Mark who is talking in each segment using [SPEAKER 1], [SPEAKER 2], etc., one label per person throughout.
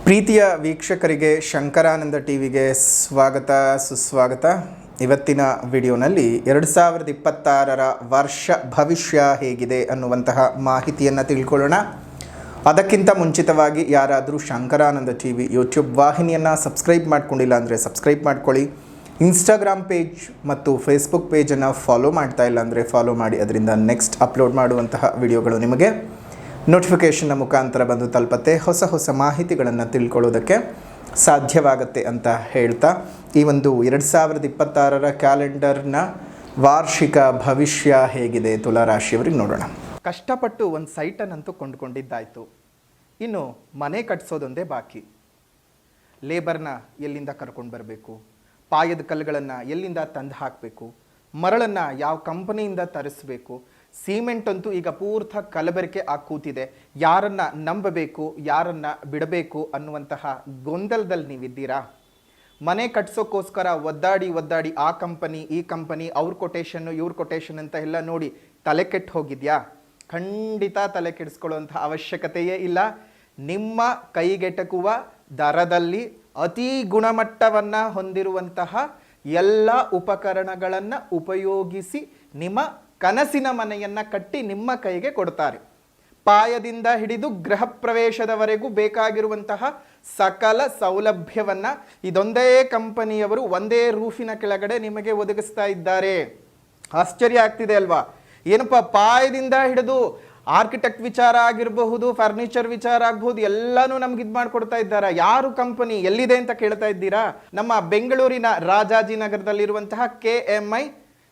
[SPEAKER 1] ಪ್ರೀತಿಯ ವೀಕ್ಷಕರಿಗೆ ಶಂಕರಾನಂದ ಟಿವಿಗೆ ಸ್ವಾಗತ ಸುಸ್ವಾಗತ. ಇವತ್ತಿನ ವಿಡಿಯೋನಲ್ಲಿ 2026ರ ವರ್ಷ ಭವಿಷ್ಯ ಹೇಗಿದೆ ಅನ್ನುವಂತಹ ಮಾಹಿತಿಯನ್ನು ತಿಳ್ಕೊಳ್ಳೋಣ. ಅದಕ್ಕಿಂತ ಮುಂಚಿತವಾಗಿ ಯಾರಾದರೂ ಶಂಕರಾನಂದ ಟಿವಿ ಯೂಟ್ಯೂಬ್ ವಾಹಿನಿಯನ್ನು ಸಬ್ಸ್ಕ್ರೈಬ್ ಮಾಡ್ಕೊಂಡಿಲ್ಲ ಅಂದರೆ ಸಬ್ಸ್ಕ್ರೈಬ್ ಮಾಡ್ಕೊಳ್ಳಿ. ಇನ್ಸ್ಟಾಗ್ರಾಮ್ ಪೇಜ್ ಮತ್ತು ಫೇಸ್ಬುಕ್ ಪೇಜನ್ನು ಫಾಲೋ ಮಾಡ್ತಾ ಇಲ್ಲ ಅಂದರೆ ಫಾಲೋ ಮಾಡಿ. ಅದರಿಂದ ನೆಕ್ಸ್ಟ್ ಅಪ್ಲೋಡ್ ಮಾಡುವಂತಹ ವಿಡಿಯೋಗಳು ನಿಮಗೆ ನೋಟಿಫಿಕೇಷನ್ನ ಮುಖಾಂತರ ಬಂದು ತಲುಪತ್ತೆ. ಹೊಸ ಮಾಹಿತಿಗಳನ್ನು ತಿಳ್ಕೊಳ್ಳೋದಕ್ಕೆ ಸಾಧ್ಯವಾಗುತ್ತೆ ಅಂತ ಹೇಳ್ತಾ ಈ ಒಂದು 2026ರ ಕ್ಯಾಲೆಂಡರ್ನ ವಾರ್ಷಿಕ ಭವಿಷ್ಯ ಹೇಗಿದೆ ತುಲಾರಾಶಿಯವರಿಗೆ ನೋಡೋಣ. ಕಷ್ಟಪಟ್ಟು ಒಂದು ಸೈಟನ್ನಂತೂ ಕೊಂಡುಕೊಂಡಿದ್ದಾಯಿತು, ಇನ್ನು ಮನೆ ಕಟ್ಟಿಸೋದೊಂದೇ ಬಾಕಿ. ಲೇಬರ್ನ ಎಲ್ಲಿಂದ ಕರ್ಕೊಂಡು ಬರಬೇಕು, ಪಾಯದ ಕಲ್ಲುಗಳನ್ನು ಎಲ್ಲಿಂದ ತಂದು ಹಾಕಬೇಕು, ಮರಳನ್ನು ಯಾವ ಕಂಪನಿಯಿಂದ ತರಿಸಬೇಕು, ಸಿಮೆಂಟ್ ಅಂತೂ ಈಗ ಪೂರ್ತಿ ಕಲಬೆರಕೆ ಆಗಿ ಕೂತಿದೆ. ಯಾರನ್ನ ನಂಬಬೇಕು, ಯಾರನ್ನ ಬಿಡಬೇಕು ಅನ್ನುವಂತಹ ಗೊಂದಲದಲ್ಲಿ ನೀವಿದ್ದೀರಾ? ಮನೆ ಕಟ್ಸೋಕ್ಕೋಸ್ಕರ ಒದ್ದಾಡಿ ಆ ಕಂಪನಿ ಈ ಕಂಪನಿ, ಅವ್ರ ಕೊಟೇಶನ್ನು ಇವ್ರ ಕೊಟೇಶನ್ ಅಂತ ಎಲ್ಲ ನೋಡಿ ತಲೆ ಕೆಟ್ಟು ಹೋಗಿದ್ಯಾ? ಖಂಡಿತ ತಲೆ ಕೆಡಿಸ್ಕೊಳ್ಳುವಂತಹ ಅವಶ್ಯಕತೆಯೇ ಇಲ್ಲ. ನಿಮ್ಮ ಕೈಗೆಟಕುವ ದರದಲ್ಲಿ ಅತಿ ಗುಣಮಟ್ಟವನ್ನು ಹೊಂದಿರುವಂತಹ ಎಲ್ಲ ಉಪಕರಣಗಳನ್ನು ಉಪಯೋಗಿಸಿ ನಿಮ್ಮ ಕನಸಿನ ಮನೆಯನ್ನು ಕಟ್ಟಿ ನಿಮ್ಮ ಕೈಗೆ ಕೊಡ್ತಾರೆ. ಪಾಯದಿಂದ ಹಿಡಿದು ಗೃಹ ಪ್ರವೇಶದವರೆಗೂ ಬೇಕಾಗಿರುವಂತಹ ಸಕಲ ಸೌಲಭ್ಯವನ್ನು ಇದೊಂದೇ ಕಂಪನಿಯವರು ಒಂದೇ ರೂಫಿನ ಕೆಳಗಡೆ ನಿಮಗೆ ಒದಗಿಸ್ತಾ ಇದ್ದಾರೆ. ಆಶ್ಚರ್ಯ ಆಗ್ತಿದೆ ಅಲ್ವಾ? ಏನಪ್ಪ, ಪಾಯದಿಂದ ಹಿಡಿದು ಆರ್ಕಿಟೆಕ್ಟ್ ವಿಚಾರ ಆಗಿರಬಹುದು, ಫರ್ನಿಚರ್ ವಿಚಾರ ಆಗಬಹುದು, ಎಲ್ಲನೂ ನಮ್ಗೆ ಇದು ಮಾಡಿಕೊಡ್ತಾ ಇದ್ದಾರೆ. ಯಾರು ಕಂಪನಿ ಎಲ್ಲಿದೆ ಅಂತ ಕೇಳ್ತಾ ಇದ್ದೀರಾ? ನಮ್ಮ ಬೆಂಗಳೂರಿನ ರಾಜಾಜಿನಗರದಲ್ಲಿರುವಂತಹ KMI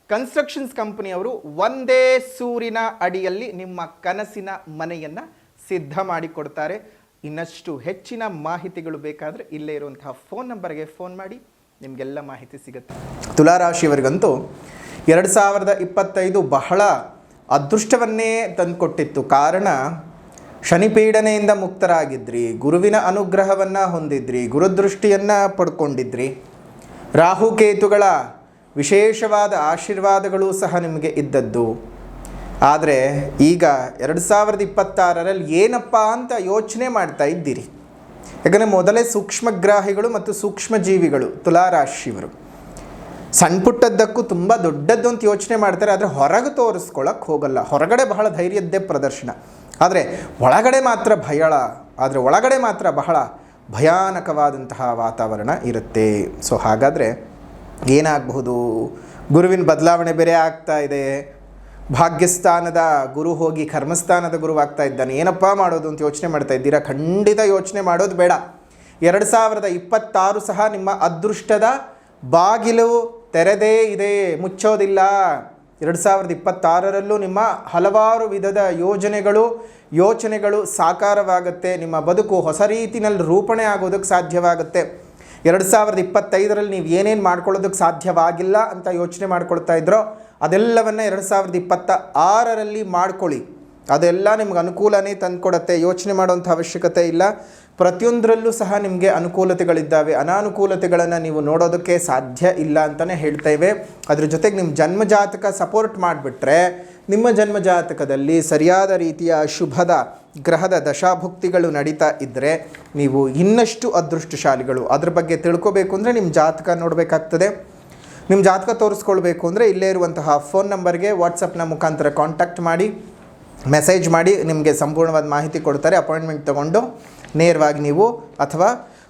[SPEAKER 1] ಕನ್ಸ್ಟ್ರಕ್ಷನ್ಸ್ ಕಂಪನಿಯವರು ಒಂದೇ ಸೂರಿನ ಅಡಿಯಲ್ಲಿ ನಿಮ್ಮ ಕನಸಿನ ಮನೆಯನ್ನು ಸಿದ್ಧ ಮಾಡಿಕೊಡ್ತಾರೆ. ಇನ್ನಷ್ಟು ಹೆಚ್ಚಿನ ಮಾಹಿತಿಗಳು ಬೇಕಾದರೆ ಇಲ್ಲೇ ಇರುವಂತಹ ಫೋನ್ ನಂಬರ್ಗೆ ಫೋನ್ ಮಾಡಿ, ನಿಮಗೆಲ್ಲ ಮಾಹಿತಿ ಸಿಗುತ್ತೆ. ತುಲಾರಾಶಿಯವರಿಗಂತೂ 2025 ಬಹಳ ಅದೃಷ್ಟವನ್ನೇ ತಂದುಕೊಟ್ಟಿತ್ತು. ಕಾರಣ, ಶನಿಪೀಡನೆಯಿಂದ ಮುಕ್ತರಾಗಿದ್ರಿ, ಗುರುವಿನ ಅನುಗ್ರಹವನ್ನು ಹೊಂದಿದ್ರಿ, ಗುರುದೃಷ್ಟಿಯನ್ನು ಪಡ್ಕೊಂಡಿದ್ರಿ, ರಾಹುಕೇತುಗಳ ವಿಶೇಷವಾದ ಆಶೀರ್ವಾದಗಳು ಸಹ ನಿಮಗೆ ಇದ್ದದ್ದು. ಆದರೆ ಈಗ 2026ರಲ್ಲಿ ಏನಪ್ಪ ಅಂತ ಯೋಚನೆ ಮಾಡ್ತಾ ಇದ್ದೀರಿ. ಯಾಕಂದರೆ ಮೊದಲೇ ಸೂಕ್ಷ್ಮಗ್ರಾಹಿಗಳು ಮತ್ತು ಸೂಕ್ಷ್ಮ ಜೀವಿಗಳು ತುಲಾರಾಶಿಯವರು ಸಣ್ಣ ಪುಟ್ಟದ್ದಕ್ಕೂ ತುಂಬ ದೊಡ್ಡದ್ದು ಅಂತ ಯೋಚನೆ ಮಾಡ್ತಾರೆ. ಆದರೆ ಹೊರಗೆ ತೋರಿಸ್ಕೊಳ್ಳೋಕ್ಕೆ ಹೋಗಲ್ಲ. ಹೊರಗಡೆ ಬಹಳ ಧೈರ್ಯದ್ದೇ ಪ್ರದರ್ಶನ, ಆದರೆ ಒಳಗಡೆ ಮಾತ್ರ ಬಹಳ ಭಯಾನಕವಾದಂತಹ ವಾತಾವರಣ ಇರುತ್ತೆ. ಸೊ ಹಾಗಾದರೆ ಏನಾಗಬಹುದು? ಗುರುವಿನ ಬದಲಾವಣೆ ಬೇರೆ ಆಗ್ತಾ ಇದೆ. ಭಾಗ್ಯಸ್ಥಾನದ ಗುರು ಹೋಗಿ ಕರ್ಮಸ್ಥಾನದ ಗುರು ಆಗ್ತಾ ಇದ್ದಾನೆ. ಏನಪ್ಪ ಮಾಡೋದು ಅಂತ ಯೋಚನೆ ಮಾಡ್ತಾ ಇದ್ದೀರಾ? ಖಂಡಿತ ಯೋಚನೆ ಮಾಡೋದು ಬೇಡ. 2026 ಸಹ ನಿಮ್ಮ ಅದೃಷ್ಟದ ಬಾಗಿಲು ತೆರೆದೇ ಇದೆ, ಮುಚ್ಚೋದಿಲ್ಲ. 2026ರಲ್ಲೂ ನಿಮ್ಮ ಹಲವಾರು ವಿಧದ ಯೋಚನೆಗಳು ಸಾಕಾರವಾಗುತ್ತೆ. ನಿಮ್ಮ ಬದುಕು ಹೊಸ ರೀತಿಯಲ್ಲಿ ರೂಪಣೆ ಆಗೋದಕ್ಕೆ ಸಾಧ್ಯವಾಗುತ್ತೆ. 2025ರಲ್ಲಿ ನೀವು ಏನೇನು ಮಾಡ್ಕೊಳ್ಳೋದಕ್ಕೆ ಸಾಧ್ಯವಾಗಿಲ್ಲ ಅಂತ ಯೋಚನೆ ಮಾಡ್ಕೊಳ್ತಾ ಇದ್ರೋ ಅದೆಲ್ಲವನ್ನು 2026ರಲ್ಲಿ ಮಾಡ್ಕೊಳ್ಳಿ. ಅದೆಲ್ಲ ನಿಮ್ಗೆ ಅನುಕೂಲನೇ ತಂದುಕೊಡುತ್ತೆ. ಯೋಚನೆ ಮಾಡೋಂಥ ಅವಶ್ಯಕತೆ ಇಲ್ಲ. ಪ್ರತಿಯೊಂದರಲ್ಲೂ ಸಹ ನಿಮಗೆ ಅನುಕೂಲತೆಗಳಿದ್ದಾವೆ. ಅನಾನುಕೂಲತೆಗಳನ್ನು ನೀವು ನೋಡೋದಕ್ಕೆ ಸಾಧ್ಯ ಇಲ್ಲ ಅಂತಲೇ ಹೇಳ್ತೇವೆ. ಅದ್ರ ಜೊತೆಗೆ ನಿಮ್ಮ ಜನ್ಮಜಾತಕ ಸಪೋರ್ಟ್ ಮಾಡಿಬಿಟ್ರೆ ನಿಮ್ಮ ಜನ್ಮಜಾತಕದಲ್ಲಿ ಸರಿಯಾದ ರೀತಿಯ ಶುಭದ ಗ್ರಹದ ದಶಾಭುಕ್ತಿಗಳು ನಡೀತಾ ಇದ್ದರೆ ನೀವು ಇನ್ನಷ್ಟು ಅದೃಷ್ಟಶಾಲಿಗಳು. ಅದ್ರ ಬಗ್ಗೆ ತಿಳ್ಕೊಬೇಕು ಅಂದರೆ ನಿಮ್ಮ ಜಾತಕ ನೋಡಬೇಕಾಗ್ತದೆ. ನಿಮ್ಮ ಜಾತಕ ತೋರಿಸ್ಕೊಳ್ಬೇಕು ಅಂದರೆ ಇಲ್ಲೇ ಇರುವಂತಹ ಫೋನ್ ನಂಬರ್ಗೆ ವಾಟ್ಸಪ್ನ ಮುಖಾಂತರ ಕಾಂಟ್ಯಾಕ್ಟ್ ಮಾಡಿ, ಮೆಸೇಜ್ ಮಾಡಿ, ನಿಮಗೆ ಸಂಪೂರ್ಣವಾದ ಮಾಹಿತಿ ಕೊಡ್ತಾರೆ. ಅಪಾಯಿಂಟ್ಮೆಂಟ್ ತೊಗೊಂಡು ನೇರವಾಗಿ ನೀವು ಅಥವಾ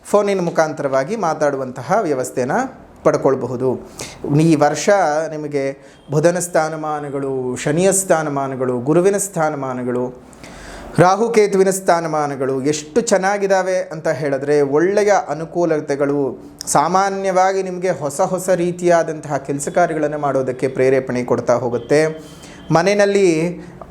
[SPEAKER 1] ಫೋನಿನ ಮುಖಾಂತರವಾಗಿ ಮಾತಾಡುವಂತಹ ವ್ಯವಸ್ಥೆನ ಪಡ್ಕೊಳ್ಬಹುದು. ಈ ವರ್ಷ ನಿಮಗೆ ಬುಧನ ಸ್ಥಾನಮಾನಗಳು, ಶನಿಯ ಸ್ಥಾನಮಾನಗಳು, ಗುರುವಿನ ಸ್ಥಾನಮಾನಗಳು, ರಾಹುಕೇತುವಿನ ಸ್ಥಾನಮಾನಗಳು ಎಷ್ಟು ಚೆನ್ನಾಗಿದ್ದಾವೆ ಅಂತ ಹೇಳಿದ್ರೆ ಒಳ್ಳೆಯ ಅನುಕೂಲತೆಗಳು. ಸಾಮಾನ್ಯವಾಗಿ ನಿಮಗೆ ಹೊಸ ರೀತಿಯಾದಂತಹ ಕೆಲಸ ಕಾರ್ಯಗಳನ್ನು ಮಾಡೋದಕ್ಕೆ ಪ್ರೇರೇಪಣೆ ಕೊಡ್ತಾ ಹೋಗುತ್ತೆ. ಮನೆಯಲ್ಲಿ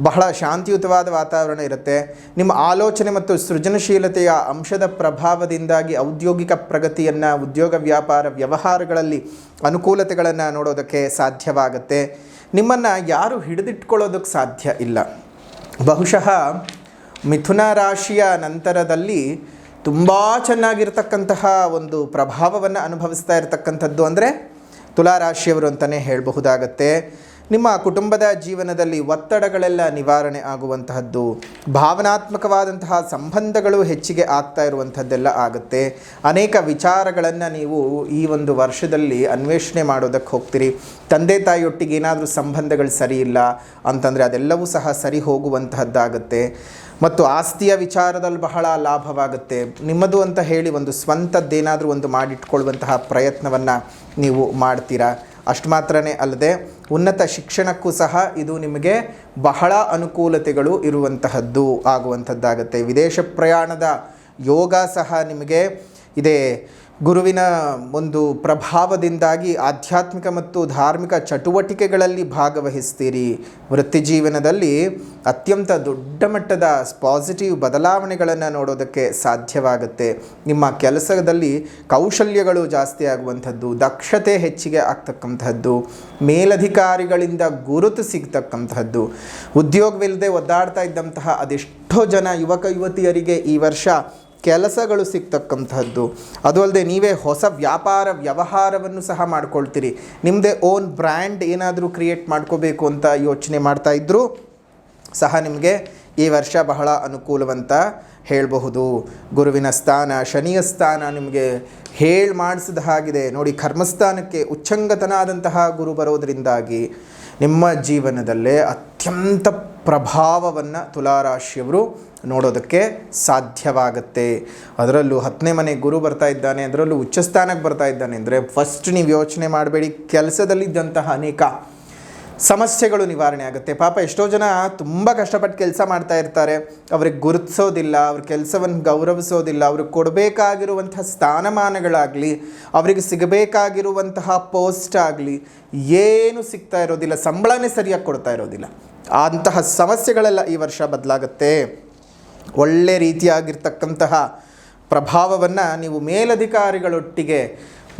[SPEAKER 1] ಬಹಳ ಶಾಂತಿಯುತವಾದ ವಾತಾವರಣ ಇರುತ್ತೆ. ನಿಮ್ಮ ಆಲೋಚನೆ ಮತ್ತು ಸೃಜನಶೀಲತೆಯ ಅಂಶದ ಪ್ರಭಾವದಿಂದಾಗಿ ಔದ್ಯೋಗಿಕ ಪ್ರಗತಿಯನ್ನು, ಉದ್ಯೋಗ ವ್ಯಾಪಾರ ವ್ಯವಹಾರಗಳಲ್ಲಿ ಅನುಕೂಲತೆಗಳನ್ನು ನೋಡೋದಕ್ಕೆ ಸಾಧ್ಯವಾಗುತ್ತೆ. ನಿಮ್ಮನ್ನು ಯಾರು ಹಿಡಿದಿಟ್ಕೊಳ್ಳೋದಕ್ಕೆ ಸಾಧ್ಯ ಇಲ್ಲ. ಬಹುಶಃ ಮಿಥುನ ರಾಶಿಯ ನಂತರದಲ್ಲಿ ತುಂಬ ಚೆನ್ನಾಗಿರ್ತಕ್ಕಂತಹ ಒಂದು ಪ್ರಭಾವವನ್ನು ಅನುಭವಿಸ್ತಾ ಇರತಕ್ಕಂಥದ್ದು ಅಂದರೆ ತುಲಾರಾಶಿಯವರು ಅಂತಲೇ ಹೇಳಬಹುದಾಗತ್ತೆ. ನಿಮ್ಮ ಕುಟುಂಬದ ಜೀವನದಲ್ಲಿ ಒತ್ತಡಗಳೆಲ್ಲ ನಿವಾರಣೆ ಆಗುವಂತಹದ್ದು, ಭಾವನಾತ್ಮಕವಾದಂತಹ ಸಂಬಂಧಗಳು ಹೆಚ್ಚಿಗೆ ಆಗ್ತಾ ಇರುವಂಥದ್ದೆಲ್ಲ ಆಗುತ್ತೆ. ಅನೇಕ ವಿಚಾರಗಳನ್ನು ನೀವು ಈ ಒಂದು ವರ್ಷದಲ್ಲಿ ಅನ್ವೇಷಣೆ ಮಾಡೋದಕ್ಕೆ ಹೋಗ್ತೀರಿ. ತಂದೆ ತಾಯಿಯೊಟ್ಟಿಗೆ ಏನಾದರೂ ಸಂಬಂಧಗಳು ಸರಿ ಇಲ್ಲ ಅಂತಂದರೆ ಅದೆಲ್ಲವೂ ಸಹ ಸರಿ ಹೋಗುವಂತಹದ್ದಾಗುತ್ತೆ. ಮತ್ತು ಆಸ್ತಿಯ ವಿಚಾರದಲ್ಲಿ ಬಹಳ ಲಾಭವಾಗುತ್ತೆ. ನಿಮ್ಮದು ಅಂತ ಹೇಳಿ ಒಂದು ಸ್ವಂತದ್ದೇನಾದರೂ ಒಂದು ಮಾಡಿಟ್ಕೊಳ್ಳುವಂತಹ ಪ್ರಯತ್ನವನ್ನು ನೀವು ಮಾಡ್ತೀರಾ. ಅಷ್ಟು ಮಾತ್ರನೇ ಅಲ್ಲದೆ ಉನ್ನತ ಶಿಕ್ಷಣಕ್ಕೂ ಸಹ ಇದು ನಿಮಗೆ ಬಹಳ ಅನುಕೂಲತೆಗಳು ಇರುವಂತಹದ್ದು ಆಗುವಂಥದ್ದಾಗುತ್ತೆ. ವಿದೇಶ ಪ್ರಯಾಣದ ಯೋಗ ಸಹ ನಿಮಗೆ ಇದೆ. ಗುರುವಿನ ಒಂದು ಪ್ರಭಾವದಿಂದಾಗಿ ಆಧ್ಯಾತ್ಮಿಕ ಮತ್ತು ಧಾರ್ಮಿಕ ಚಟುವಟಿಕೆಗಳಲ್ಲಿ ಭಾಗವಹಿಸ್ತೀರಿ. ವೃತ್ತಿ ಜೀವನದಲ್ಲಿ ಅತ್ಯಂತ ದೊಡ್ಡ ಮಟ್ಟದ ಪಾಸಿಟಿವ್ ಬದಲಾವಣೆಗಳನ್ನು ನೋಡೋದಕ್ಕೆ ಸಾಧ್ಯವಾಗುತ್ತೆ. ನಿಮ್ಮ ಕೆಲಸದಲ್ಲಿ ಕೌಶಲ್ಯಗಳು ಜಾಸ್ತಿ ಆಗುವಂಥದ್ದು, ದಕ್ಷತೆ ಹೆಚ್ಚಿಗೆ ಆಗ್ತಕ್ಕಂಥದ್ದು, ಮೇಲಧಿಕಾರಿಗಳಿಂದ ಗುರುತು ಸಿಗ್ತಕ್ಕಂಥದ್ದು. ಉದ್ಯೋಗವಿಲ್ಲದೆ ಒದ್ದಾಡ್ತಾ ಇದ್ದಂತಹ ಅದೆಷ್ಟೋ ಜನ ಯುವಕ ಯುವತಿಯರಿಗೆ ಈ ವರ್ಷ ಕೆಲಸಗಳು ಸಿಗ್ತಕ್ಕಂಥದ್ದು. ಅದು ಅಲ್ಲದೆ ನೀವೇ ಹೊಸ ವ್ಯವಹಾರವನ್ನು ಸಹ ಮಾಡ್ಕೊಳ್ತೀರಿ. ನಿಮ್ಮದೇ ಓನ್ ಬ್ರ್ಯಾಂಡ್ ಏನಾದರೂ ಕ್ರಿಯೇಟ್ ಮಾಡ್ಕೋಬೇಕು ಅಂತ ಯೋಚನೆ ಮಾಡ್ತಾ ಇದ್ದರೂ ಸಹ ನಿಮಗೆ ಈ ವರ್ಷ ಬಹಳ ಅನುಕೂಲವಂತ ಹೇಳಬಹುದು. ಗುರುವಿನ ಸ್ಥಾನ, ಶನಿಯ ಸ್ಥಾನ ನಿಮಗೆ ಮಾಡಿಸಿದ ಹಾಗಿದೆ ನೋಡಿ. ಕರ್ಮಸ್ಥಾನಕ್ಕೆ ಉಚ್ಚಂಗತನಾದಂತಹ ಗುರು ಬರೋದರಿಂದಾಗಿ ನಿಮ್ಮ ಜೀವನದಲ್ಲೇ ಅತ್ಯಂತ ಪ್ರಭಾವವನ್ನು ತುಲಾರಾಶಿಯವರು ನೋಡೋದಕ್ಕೆ ಸಾಧ್ಯವಾಗುತ್ತೆ. ಅದರಲ್ಲೂ 10ನೇ ಮನೆ ಗುರು ಬರ್ತಾ ಇದ್ದಾನೆ, ಅದರಲ್ಲೂ ಉಚ್ಚಸ್ಥಾನಕ್ಕೆ ಬರ್ತಾ ಇದ್ದಾನೆ ಅಂದರೆ ಫಸ್ಟ್ ನೀವು ಯೋಚನೆ ಮಾಡಬೇಡಿ, ಕೆಲಸದಲ್ಲಿದ್ದಂತಹ ಅನೇಕ ಸಮಸ್ಯೆಗಳು ನಿವಾರಣೆ ಆಗುತ್ತೆ. ಪಾಪ ಎಷ್ಟೋ ಜನ ತುಂಬ ಕಷ್ಟಪಟ್ಟು ಕೆಲಸ ಮಾಡ್ತಾ ಇರ್ತಾರೆ, ಅವ್ರಿಗೆ ಗುರುತಿಸೋದಿಲ್ಲ, ಅವ್ರ ಕೆಲಸವನ್ನು ಗೌರವಿಸೋದಿಲ್ಲ, ಅವ್ರಿಗೆ ಕೊಡಬೇಕಾಗಿರುವಂತಹ ಸ್ಥಾನಮಾನಗಳಾಗಲಿ, ಅವರಿಗೆ ಸಿಗಬೇಕಾಗಿರುವಂತಹ ಪೋಸ್ಟ್ ಆಗಲಿ ಏನು ಸಿಗ್ತಾ ಇರೋದಿಲ್ಲ, ಸಂಬಳನೇ ಸರಿಯಾಗಿ ಕೊಡ್ತಾ ಇರೋದಿಲ್ಲ. ಅಂತಹ ಸಮಸ್ಯೆಗಳೆಲ್ಲ ಈ ವರ್ಷ ಬದಲಾಗುತ್ತೆ. ಒಳ್ಳೆ ರೀತಿಯಾಗಿರ್ತಕ್ಕಂತಹ ಪ್ರಭಾವವನ್ನು ನೀವು ಮೇಲಧಿಕಾರಿಗಳೊಟ್ಟಿಗೆ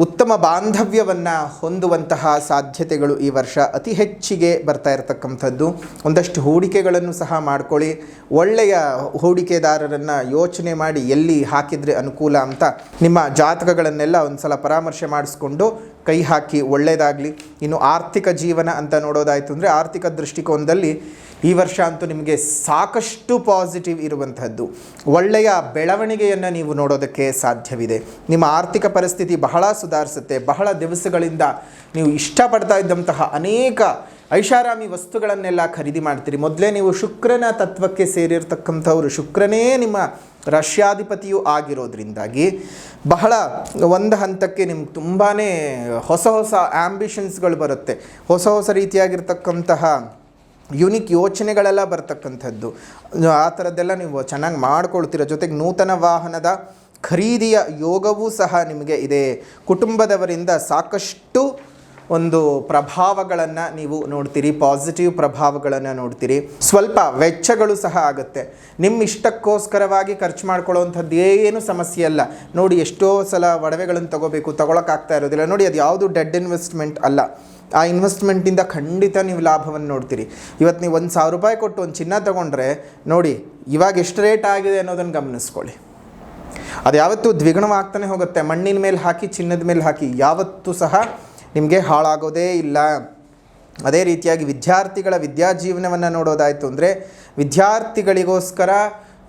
[SPEAKER 1] ಉತ್ತಮ ಬಾಂಧವ್ಯವನ್ನು ಹೊಂದುವಂತಹ ಸಾಧ್ಯತೆಗಳು ಈ ವರ್ಷ ಅತಿ ಹೆಚ್ಚಿಗೆ ಬರ್ತಾ ಇರತಕ್ಕಂಥದ್ದು. ಒಂದಷ್ಟು ಹೂಡಿಕೆಗಳನ್ನು ಸಹ ಮಾಡ್ಕೊಳ್ಳಿ. ಒಳ್ಳೆಯ ಹೂಡಿಕೆದಾರರನ್ನು ಯೋಚನೆ ಮಾಡಿ ಎಲ್ಲಿ ಹಾಕಿದರೆ ಅನುಕೂಲ ಅಂತ ನಿಮ್ಮ ಜಾತಕಗಳನ್ನೆಲ್ಲ ಒಂದು ಸಲ ಪರಾಮರ್ಶೆ ಮಾಡಿಸ್ಕೊಂಡು ಕೈ ಹಾಕಿ ಒಳ್ಳೆಯದಾಗಲಿ. ಇನ್ನು ಆರ್ಥಿಕ ಜೀವನ ಅಂತ ನೋಡೋದಾಯಿತು ಅಂದರೆ ಆರ್ಥಿಕ ದೃಷ್ಟಿಕೋನದಲ್ಲಿ ಈ ವರ್ಷ ಅಂತೂ ನಿಮಗೆ ಸಾಕಷ್ಟು ಪಾಸಿಟಿವ್ ಇರುವಂಥದ್ದು, ಒಳ್ಳೆಯ ಬೆಳವಣಿಗೆಯನ್ನು ನೀವು ನೋಡೋದಕ್ಕೆ ಸಾಧ್ಯವಿದೆ. ನಿಮ್ಮ ಆರ್ಥಿಕ ಪರಿಸ್ಥಿತಿ ಬಹಳ ಸುಧಾರಿಸುತ್ತೆ. ಬಹಳ ದಿವಸಗಳಿಂದ ನೀವು ಇಷ್ಟಪಡ್ತಾ ಇದ್ದಂತಹ ಅನೇಕ ಐಷಾರಾಮಿ ವಸ್ತುಗಳನ್ನೆಲ್ಲ ಖರೀದಿ ಮಾಡ್ತೀರಿ. ಮೊದಲೇ ನೀವು ಶುಕ್ರನ ತತ್ವಕ್ಕೆ ಸೇರಿರ್ತಕ್ಕಂಥವ್ರು, ಶುಕ್ರನೇ ನಿಮ್ಮ ರಾಶ್ಯಾಧಿಪತಿಯೂ ಆಗಿರೋದ್ರಿಂದಾಗಿ ಬಹಳ ಒಂದು ಹಂತಕ್ಕೆ ನಿಮ್ಗೆ ತುಂಬಾ ಹೊಸ ಹೊಸ ಆ್ಯಂಬಿಷನ್ಸ್ಗಳು ಬರುತ್ತೆ. ಹೊಸ ಹೊಸ ರೀತಿಯಾಗಿರ್ತಕ್ಕಂತಹ ಯುನಿಕ್ ಯೋಚನೆಗಳೆಲ್ಲ ಬರ್ತಕ್ಕಂಥದ್ದು. ಆ ಥರದ್ದೆಲ್ಲ ನೀವು ಚೆನ್ನಾಗಿ ಮಾಡ್ಕೊಳ್ತೀರ. ಜೊತೆಗೆ ನೂತನ ವಾಹನದ ಖರೀದಿಯ ಯೋಗವೂ ಸಹ ನಿಮಗೆ ಇದೆ. ಕುಟುಂಬದವರಿಂದ ಸಾಕಷ್ಟು ಒಂದು ಪ್ರಭಾವಗಳನ್ನು ನೀವು ನೋಡ್ತೀರಿ, ಪಾಸಿಟಿವ್ ಪ್ರಭಾವಗಳನ್ನು ನೋಡ್ತೀರಿ. ಸ್ವಲ್ಪ ವೆಚ್ಚಗಳು ಸಹ ಆಗುತ್ತೆ. ನಿಮ್ಮ ಇಷ್ಟಕ್ಕೋಸ್ಕರವಾಗಿ ಖರ್ಚು ಮಾಡ್ಕೊಳ್ಳೋವಂಥದ್ದು ಏನು ಸಮಸ್ಯೆ ಅಲ್ಲ. ನೋಡಿ, ಎಷ್ಟೋ ಸಲ ಒಡವೆಗಳನ್ನು ತಗೊಳಕ್ಕಾಗ್ತಾ ಇರೋದಿಲ್ಲ. ನೋಡಿ, ಅದು ಯಾವುದು ಡೆಡ್ ಇನ್ವೆಸ್ಟ್ಮೆಂಟ್ ಅಲ್ಲ. ಆ ಇನ್ವೆಸ್ಟ್ಮೆಂಟಿಂದ ಖಂಡಿತ ನೀವು ಲಾಭವನ್ನು ನೋಡ್ತೀರಿ. ಇವತ್ತು ನೀವು 1,000 ರೂಪಾಯಿ ಕೊಟ್ಟು ಒಂದು ಚಿನ್ನ ತೊಗೊಂಡ್ರೆ ನೋಡಿ ಇವಾಗ ಎಷ್ಟು ರೇಟ್ ಆಗಿದೆ ಅನ್ನೋದನ್ನು ಗಮನಿಸ್ಕೊಳ್ಳಿ. ಅದು ಯಾವತ್ತೂ ದ್ವಿಗುಣವಾಗ್ತಾನೆ ಹೋಗುತ್ತೆ. ಮಣ್ಣಿನ ಮೇಲೆ ಹಾಕಿ, ಚಿನ್ನದ ಮೇಲೆ ಹಾಕಿ ಯಾವತ್ತೂ ಸಹ ನಿಮಗೆ ಹಾಳಾಗೋದೇ ಇಲ್ಲ. ಅದೇ ರೀತಿಯಾಗಿ ವಿದ್ಯಾರ್ಥಿಗಳ ವಿದ್ಯಾಜೀವನವನ್ನು ನೋಡೋದಾಯಿತು ಅಂದರೆ ವಿದ್ಯಾರ್ಥಿಗಳಿಗೋಸ್ಕರ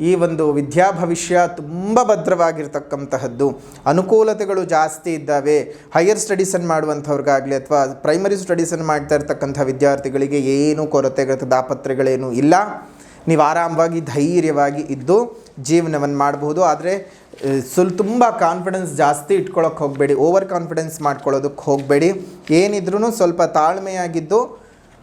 [SPEAKER 1] ಈ ಒಂದು ವಿದ್ಯಾ ಭವಿಷ್ಯ ತುಂಬ ಭದ್ರವಾಗಿರ್ತಕ್ಕಂತಹದ್ದು. ಅನುಕೂಲತೆಗಳು ಜಾಸ್ತಿ ಇದ್ದಾವೆ. ಹೈಯರ್ ಸ್ಟಡೀಸನ್ನು ಮಾಡುವಂಥವ್ರಿಗಾಗಲಿ ಅಥವಾ ಪ್ರೈಮರಿ ಸ್ಟಡೀಸನ್ನು ಮಾಡ್ತಾ ಇರ್ತಕ್ಕಂಥ ವಿದ್ಯಾರ್ಥಿಗಳಿಗೆ ಏನೂ ಕೊರತೆ ತಾಪತ್ರೆಗಳೇನೂ ಇಲ್ಲ. ನೀವು ಆರಾಮವಾಗಿ ಧೈರ್ಯವಾಗಿ ಇದ್ದು ಜೀವನವನ್ನು ಮಾಡಬಹುದು. ಆದರೆ ತುಂಬ ಕಾನ್ಫಿಡೆನ್ಸ್ ಜಾಸ್ತಿ ಇಟ್ಕೊಳ್ಳೋಕೆ ಹೋಗಬೇಡಿ, ಓವರ್ ಕಾನ್ಫಿಡೆನ್ಸ್ ಮಾಡ್ಕೊಳ್ಳೋದಕ್ಕೆ ಹೋಗಬೇಡಿ. ಏನಿದ್ರೂ ಸ್ವಲ್ಪ ತಾಳ್ಮೆಯಾಗಿದ್ದು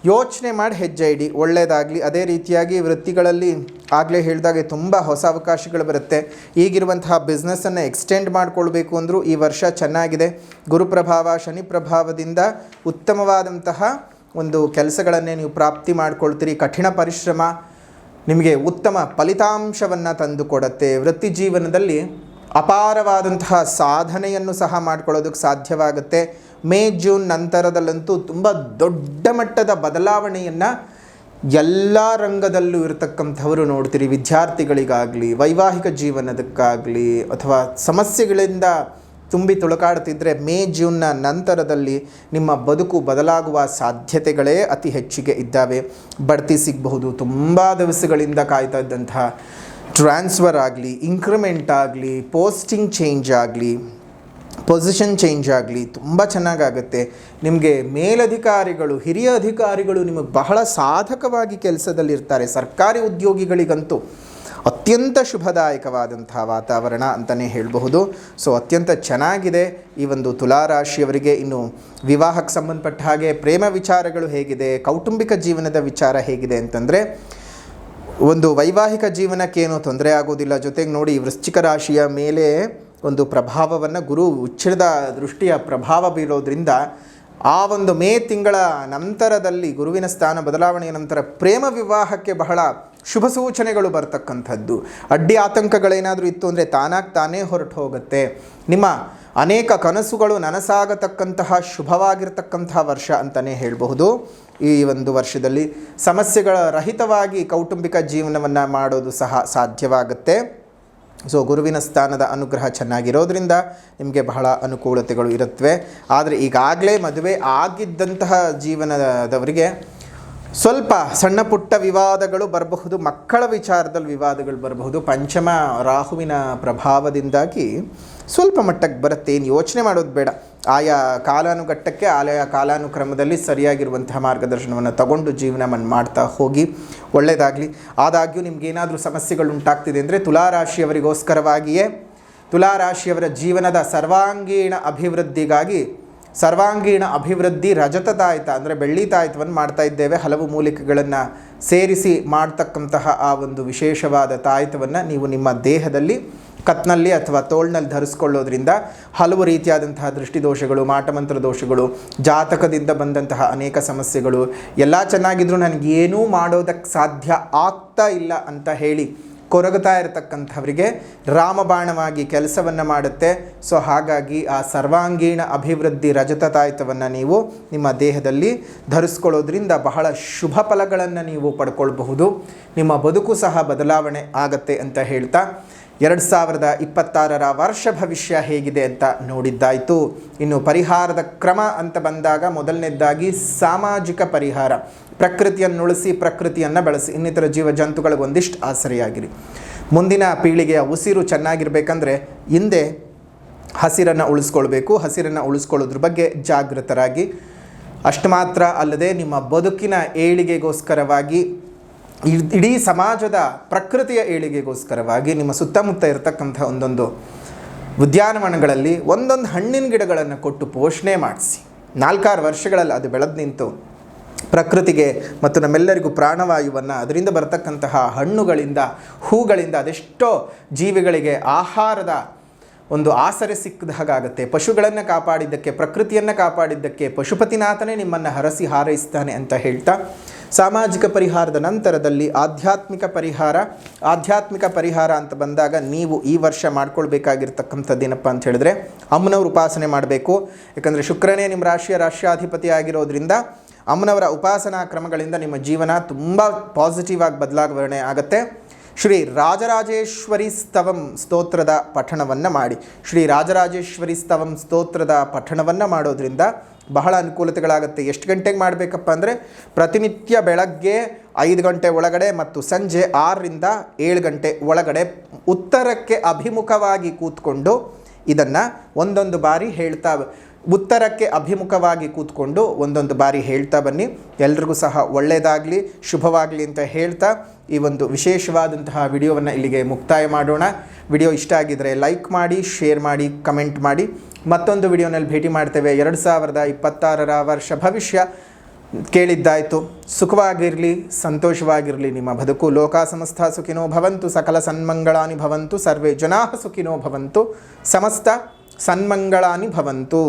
[SPEAKER 1] ಯೋಚನೆ ಮಾಡಿ ಹೆಜ್ಜೆ ಇಡಿ, ಒಳ್ಳೆಯದಾಗಲಿ. ಅದೇ ರೀತಿಯಾಗಿ ವೃತ್ತಿಗಳಲ್ಲಿ ಆಗಲೇ ಹೇಳಿದಾಗೆ ತುಂಬ ಹೊಸ ಅವಕಾಶಗಳು ಬರುತ್ತೆ. ಈಗಿರುವಂತಹ ಬಿಸ್ನೆಸ್ಸನ್ನು ಎಕ್ಸ್ಟೆಂಡ್ ಮಾಡಿಕೊಳ್ಬೇಕು ಅಂದರೂ ಈ ವರ್ಷ ಚೆನ್ನಾಗಿದೆ. ಗುರುಪ್ರಭಾವ, ಶನಿ ಪ್ರಭಾವದಿಂದ ಉತ್ತಮವಾದಂತಹ ಒಂದು ಕೆಲಸಗಳನ್ನೇ ನೀವು ಪ್ರಾಪ್ತಿ ಮಾಡಿಕೊಳ್ತೀರಿ. ಕಠಿಣ ಪರಿಶ್ರಮ ನಿಮಗೆ ಉತ್ತಮ ಫಲಿತಾಂಶವನ್ನು ತಂದುಕೊಡುತ್ತೆ. ವೃತ್ತಿ ಜೀವನದಲ್ಲಿ ಅಪಾರವಾದಂತಹ ಸಾಧನೆಯನ್ನು ಸಹ ಮಾಡ್ಕೊಳ್ಳೋದಕ್ಕೆ ಸಾಧ್ಯವಾಗುತ್ತೆ. ಮೇ ಜೂನ್ ನಂತರದಲ್ಲಂತೂ ತುಂಬ ದೊಡ್ಡ ಮಟ್ಟದ ಬದಲಾವಣೆಯನ್ನು ಎಲ್ಲ ರಂಗದಲ್ಲೂ ಇರತಕ್ಕಂಥವರು ನೋಡ್ತೀರಿ. ವಿದ್ಯಾರ್ಥಿಗಳಿಗಾಗಲಿ, ವೈವಾಹಿಕ ಜೀವನದಕ್ಕಾಗಲಿ ಅಥವಾ ಸಮಸ್ಯೆಗಳಿಂದ ತುಂಬಿ ತುಳುಕಾಡುತ್ತಿದ್ದರೆ ಮೇ ಜೂನ್ನ ನಂತರದಲ್ಲಿ ನಿಮ್ಮ ಬದುಕು ಬದಲಾಗುವ ಸಾಧ್ಯತೆಗಳೇ ಅತಿ ಹೆಚ್ಚಿಗೆ ಇದ್ದಾವೆ. ಬಡ್ತಿ ಸಿಗಬಹುದು, ತುಂಬ ದಿವಸಗಳಿಂದ ಕಾಯ್ತಾ ಇದ್ದಂತಹ ಟ್ರಾನ್ಸ್ಫರ್ ಆಗಲಿ, ಇನ್ಕ್ರಿಮೆಂಟ್ ಆಗಲಿ, ಪೋಸ್ಟಿಂಗ್ ಚೇಂಜ್ ಆಗಲಿ, ಪೊಸಿಷನ್ ಚೇಂಜ್ ಆಗಲಿ ತುಂಬ ಚೆನ್ನಾಗಾಗುತ್ತೆ. ನಿಮಗೆ ಮೇಲಧಿಕಾರಿಗಳು, ಹಿರಿಯ ಅಧಿಕಾರಿಗಳು ನಿಮಗೆ ಬಹಳ ಸಾಧಕವಾಗಿ ಕೆಲಸದಲ್ಲಿರ್ತಾರೆ. ಸರ್ಕಾರಿ ಉದ್ಯೋಗಿಗಳಿಗಂತೂ ಅತ್ಯಂತ ಶುಭದಾಯಕವಾದಂತಹ ವಾತಾವರಣ ಅಂತಲೇ ಹೇಳಬಹುದು. ಸೊ ಅತ್ಯಂತ ಚೆನ್ನಾಗಿದೆ ಈ ಒಂದು ತುಲಾರಾಶಿಯವರಿಗೆ. ಇನ್ನು ವಿವಾಹಕ್ಕೆ ಸಂಬಂಧಪಟ್ಟ ಹಾಗೆ ಪ್ರೇಮ ವಿಚಾರಗಳು ಹೇಗಿದೆ, ಕೌಟುಂಬಿಕ ಜೀವನದ ವಿಚಾರ ಹೇಗಿದೆ ಅಂತಂದರೆ, ಒಂದು ವೈವಾಹಿಕ ಜೀವನಕ್ಕೇನು ತೊಂದರೆ ಆಗೋದಿಲ್ಲ. ಜೊತೆಗೆ ನೋಡಿ, ವೃಶ್ಚಿಕ ರಾಶಿಯ ಮೇಲೆ ಒಂದು ಪ್ರಭಾವವನ್ನು ಗುರು ಉಚ್ಛಿದ ದೃಷ್ಟಿಯ ಪ್ರಭಾವ ಬೀರೋದ್ರಿಂದ ಆ ಒಂದು ಮೇ ತಿಂಗಳ ನಂತರದಲ್ಲಿ ಗುರುವಿನ ಸ್ಥಾನ ಬದಲಾವಣೆಯ ನಂತರ ಪ್ರೇಮ ವಿವಾಹಕ್ಕೆ ಬಹಳ ಶುಭ ಸೂಚನೆಗಳು ಬರ್ತಕ್ಕಂಥದ್ದು. ಅಡ್ಡಿ ಆತಂಕಗಳೇನಾದರೂ ಇತ್ತು ಅಂದರೆ ತಾನೇ ಹೊರಟು ಹೋಗುತ್ತೆ. ನಿಮ್ಮ ಅನೇಕ ಕನಸುಗಳು ನನಸಾಗತಕ್ಕಂತಹ ಶುಭವಾಗಿರ್ತಕ್ಕಂತಹ ವರ್ಷ ಅಂತಲೇ ಹೇಳಬಹುದು. ಈ ಒಂದು ವರ್ಷದಲ್ಲಿ ಸಮಸ್ಯೆಗಳ ರಹಿತವಾಗಿ ಕೌಟುಂಬಿಕ ಜೀವನವನ್ನು ಮಾಡೋದು ಸಹ ಸಾಧ್ಯವಾಗುತ್ತೆ. ಸೊ ಗುರುವಿನ ಸ್ಥಾನದ ಅನುಗ್ರಹ ಚೆನ್ನಾಗಿರೋದ್ರಿಂದ ನಿಮಗೆ ಬಹಳ ಅನುಕೂಲತೆಗಳು ಇರುತ್ತವೆ. ಆದರೆ ಈಗಾಗಲೇ ಮದುವೆ ಆಗಿದ್ದಂತಹ ಜೀವನದವರಿಗೆ ಸ್ವಲ್ಪ ಸಣ್ಣ ಪುಟ್ಟ ವಿವಾದಗಳು ಬರಬಹುದು. ಮಕ್ಕಳ ವಿಚಾರದಲ್ಲಿ ವಿವಾದಗಳು ಬರಬಹುದು. ಪಂಚಮ ರಾಹುವಿನ ಪ್ರಭಾವದಿಂದಾಗಿ ಸ್ವಲ್ಪ ಮಟ್ಟಕ್ಕೆ ಬರುತ್ತೆ. ಏನು ಯೋಚನೆ ಮಾಡೋದು ಬೇಡ. ಆಯಾ ಕಾಲಾನುಘಟ್ಟಕ್ಕೆ ಆಯಾ ಕಾಲಾನುಕ್ರಮದಲ್ಲಿ ಸರಿಯಾಗಿರುವಂತಹ ಮಾರ್ಗದರ್ಶನವನ್ನು ತಗೊಂಡು ಜೀವನವನ್ನು ಮಾಡ್ತಾ ಹೋಗಿ, ಒಳ್ಳೆಯದಾಗಲಿ. ಆದಾಗ್ಯೂ ನಿಮಗೇನಾದರೂ ಸಮಸ್ಯೆಗಳು ಉಂಟಾಗ್ತಿದೆ ಅಂದರೆ ತುಲಾರಾಶಿಯವರಿಗೋಸ್ಕರವಾಗಿಯೇ ತುಲಾರಾಶಿಯವರ ಜೀವನದ ಸರ್ವಾಂಗೀಣ ಅಭಿವೃದ್ಧಿಗಾಗಿ ಸರ್ವಾಂಗೀಣ ಅಭಿವೃದ್ಧಿ ರಜತ ತಾಯಿತ ಅಂದರೆ ಬೆಳ್ಳಿ ತಾಯಿತವನ್ನು ಮಾಡ್ತಾ ಇದ್ದೇವೆ. ಹಲವು ಮೂಲಿಕೆಗಳನ್ನು ಸೇರಿಸಿ ಮಾಡ್ತಕ್ಕಂತಹ ಆ ಒಂದು ವಿಶೇಷವಾದ ತಾಯಿತವನ್ನು ನೀವು ನಿಮ್ಮ ದೇಹದಲ್ಲಿ ಕತ್ನಲ್ಲಿ ಅಥವಾ ತೋಳ್ನಲ್ಲಿ ಧರಿಸ್ಕೊಳ್ಳೋದ್ರಿಂದ ಹಲವು ರೀತಿಯಾದಂತಹ ದೃಷ್ಟಿದೋಷಗಳು, ಮಾಟಮಂತ್ರ ದೋಷಗಳು, ಜಾತಕದಿಂದ ಬಂದಂತಹ ಅನೇಕ ಸಮಸ್ಯೆಗಳು ಎಲ್ಲ ಚೆನ್ನಾಗಿದ್ರೂ ನನಗೇನೂ ಮಾಡೋದಕ್ಕೆ ಸಾಧ್ಯ ಆಗ್ತಾ ಇಲ್ಲ ಅಂತ ಹೇಳಿ ಕೊರಗುತ್ತಾ ಇರತಕ್ಕಂಥವರಿಗೆ ರಾಮಬಾಣವಾಗಿ ಕೆಲಸವನ್ನು ಮಾಡುತ್ತೆ. ಸೊ ಹಾಗಾಗಿ ಆ ಸರ್ವಾಂಗೀಣ ಅಭಿವೃದ್ಧಿ ರಜತ ತಾಯಿತವನ್ನು ನೀವು ನಿಮ್ಮ ದೇಹದಲ್ಲಿ ಧರಿಸ್ಕೊಳ್ಳೋದ್ರಿಂದ ಬಹಳ ಶುಭ ಫಲಗಳನ್ನು ನೀವು ಪಡ್ಕೊಳ್ಬಹುದು. ನಿಮ್ಮ ಬದುಕು ಸಹ ಬದಲಾವಣೆ ಆಗತ್ತೆ ಅಂತ ಹೇಳ್ತಾ 2026 ವರ್ಷ ಭವಿಷ್ಯ ಹೇಗಿದೆ ಅಂತ ನೋಡಿದ್ದಾಯಿತು. ಇನ್ನು ಪರಿಹಾರದ ಕ್ರಮ ಅಂತ ಬಂದಾಗ ಮೊದಲನೇದಾಗಿ ಸಾಮಾಜಿಕ ಪರಿಹಾರ. ಪ್ರಕೃತಿಯನ್ನು ಉಳಿಸಿ, ಪ್ರಕೃತಿಯನ್ನು ಬೆಳೆಸಿ, ಇನ್ನಿತರ ಜೀವಜಂತುಗಳಿಗೆ ಒಂದಿಷ್ಟು ಆಸರೆಯಾಗಿರಿ. ಮುಂದಿನ ಪೀಳಿಗೆಯ ಉಸಿರು ಚೆನ್ನಾಗಿರಬೇಕಂದ್ರೆ ಹಿಂದೆ ಹಸಿರನ್ನು ಉಳಿಸ್ಕೊಳ್ಬೇಕು. ಹಸಿರನ್ನು ಉಳಿಸ್ಕೊಳ್ಳೋದ್ರ ಬಗ್ಗೆ ಜಾಗೃತರಾಗಿ. ಅಷ್ಟು ಮಾತ್ರ ಅಲ್ಲದೆ ನಿಮ್ಮ ಬದುಕಿನ ಏಳಿಗೆಗೋಸ್ಕರವಾಗಿ, ಇಡೀ ಸಮಾಜದ ಪ್ರಕೃತಿಯ ಏಳಿಗೆಗೋಸ್ಕರವಾಗಿ ನಿಮ್ಮ ಸುತ್ತಮುತ್ತ ಇರತಕ್ಕಂಥ ಒಂದೊಂದು ಉದ್ಯಾನವನಗಳಲ್ಲಿ ಒಂದೊಂದು ಹಣ್ಣಿನ ಗಿಡಗಳನ್ನು ಕೊಟ್ಟು ಪೋಷಣೆ ಮಾಡಿಸಿ 4-6 ವರ್ಷಗಳಲ್ಲಿ ಅದು ಬೆಳೆದು ನಿಂತು ಪ್ರಕೃತಿಗೆ ಮತ್ತು ನಮ್ಮೆಲ್ಲರಿಗೂ ಪ್ರಾಣವಾಯುವನ್ನು, ಅದರಿಂದ ಬರ್ತಕ್ಕಂತಹ ಹಣ್ಣುಗಳಿಂದ, ಹೂಗಳಿಂದ ಅದೆಷ್ಟೋ ಜೀವಿಗಳಿಗೆ ಆಹಾರದ ಒಂದು ಆಸರೆ ಸಿಕ್ಕಿದ ಹಾಗಾಗುತ್ತೆ. ಪಶುಗಳನ್ನು ಕಾಪಾಡಿದ್ದಕ್ಕೆ, ಪ್ರಕೃತಿಯನ್ನು ಕಾಪಾಡಿದ್ದಕ್ಕೆ ಪಶುಪತಿನಾಥನೇ ನಿಮ್ಮನ್ನು ಹರಸಿ ಹಾರೈಸ್ತಾನೆ ಅಂತ ಹೇಳ್ತಾ, ಸಾಮಾಜಿಕ ಪರಿಹಾರದ ನಂತರದಲ್ಲಿ ಆಧ್ಯಾತ್ಮಿಕ ಪರಿಹಾರ ಅಂತ ಬಂದಾಗ ನೀವು ಈ ವರ್ಷ ಮಾಡ್ಕೊಳ್ಬೇಕಾಗಿರ್ತಕ್ಕಂಥದ್ದೇನಪ್ಪ ಅಂತ ಹೇಳಿದ್ರೆ, ಅಮ್ಮನವ್ರ ಉಪಾಸನೆ ಮಾಡಬೇಕು. ಯಾಕಂದರೆ ಶುಕ್ರನೇ ನಿಮ್ಮ ರಾಶ್ಯಾಧಿಪತಿ ಆಗಿರೋದ್ರಿಂದ ಅಮ್ಮನವರ ಉಪಾಸನಾ ಕ್ರಮಗಳಿಂದ ನಿಮ್ಮ ಜೀವನ ತುಂಬ ಪಾಸಿಟಿವ್ ಆಗಿ ಬದಲಾವಣೆ ಆಗುತ್ತೆ. ಶ್ರೀ ರಾಜರಾಜೇಶ್ವರಿ ಸ್ತವಂ ಸ್ತೋತ್ರದ ಪಠಣವನ್ನು ಮಾಡಿ. ಶ್ರೀ ರಾಜರಾಜೇಶ್ವರಿ ಸ್ತವಂ ಸ್ತೋತ್ರದ ಪಠಣವನ್ನು ಮಾಡೋದ್ರಿಂದ ಬಹಳ ಅನುಕೂಲತೆಗಳಾಗುತ್ತೆ. ಎಷ್ಟು ಗಂಟೆಗೆ ಮಾಡಬೇಕಪ್ಪ ಅಂದರೆ ಪ್ರತಿನಿತ್ಯ ಬೆಳಗ್ಗೆ 5 ಗಂಟೆ ಒಳಗಡೆ ಮತ್ತು ಸಂಜೆ 6ರಿಂದ 7 ಗಂಟೆ ಒಳಗಡೆ ಉತ್ತರಕ್ಕೆ ಅಭಿಮುಖವಾಗಿ ಕೂತ್ಕೊಂಡು ಇದನ್ನು ಒಂದೊಂದು ಬಾರಿ ಉತ್ತರಕ್ಕೆ ಅಭಿಮುಖವಾಗಿ ಕೂತ್ಕೊಂಡು ಒಂದೊಂದು ಬಾರಿ ಹೇಳ್ತಾ ಬನ್ನಿ. ಎಲ್ರಿಗೂ ಸಹ ಒಳ್ಳೆಯದಾಗಲಿ, ಶುಭವಾಗಲಿ ಅಂತ ಹೇಳ್ತಾ ಈ ಒಂದು ವಿಶೇಷವಾದಂತಹ ವಿಡಿಯೋವನ್ನು ಇಲ್ಲಿಗೆ ಮುಕ್ತಾಯ ಮಾಡೋಣ. ವಿಡಿಯೋ ಇಷ್ಟ ಆಗಿದ್ದರೆ ಲೈಕ್ ಮಾಡಿ, ಶೇರ್ ಮಾಡಿ, ಕಮೆಂಟ್ ಮಾಡಿ. ಮತ್ತೊಂದು ವಿಡಿಯೋನಲ್ಲಿ ಭೇಟಿ ಮಾಡ್ತೇವೆ. 2026 ವರ್ಷ ಭವಿಷ್ಯ ಕೇಳಿದ್ದಾಯಿತು. ಸುಖವಾಗಿರಲಿ, ಸಂತೋಷವಾಗಿರಲಿ ನಿಮ್ಮ ಬದುಕು. ಲೋಕ ಸಮಸ್ತ ಸುಖಿನೋ ಭವಂತು, ಸಕಲ ಸನ್ಮಂಗಳಾನಿ ಭವಂತು, ಸರ್ವೇ ಜನಾಃ ಸುಖಿನೋ ಭವಂತು, ಸಮಸ್ತ ಸನ್ಮಂಗಳಾನಿ ಭವಂತು.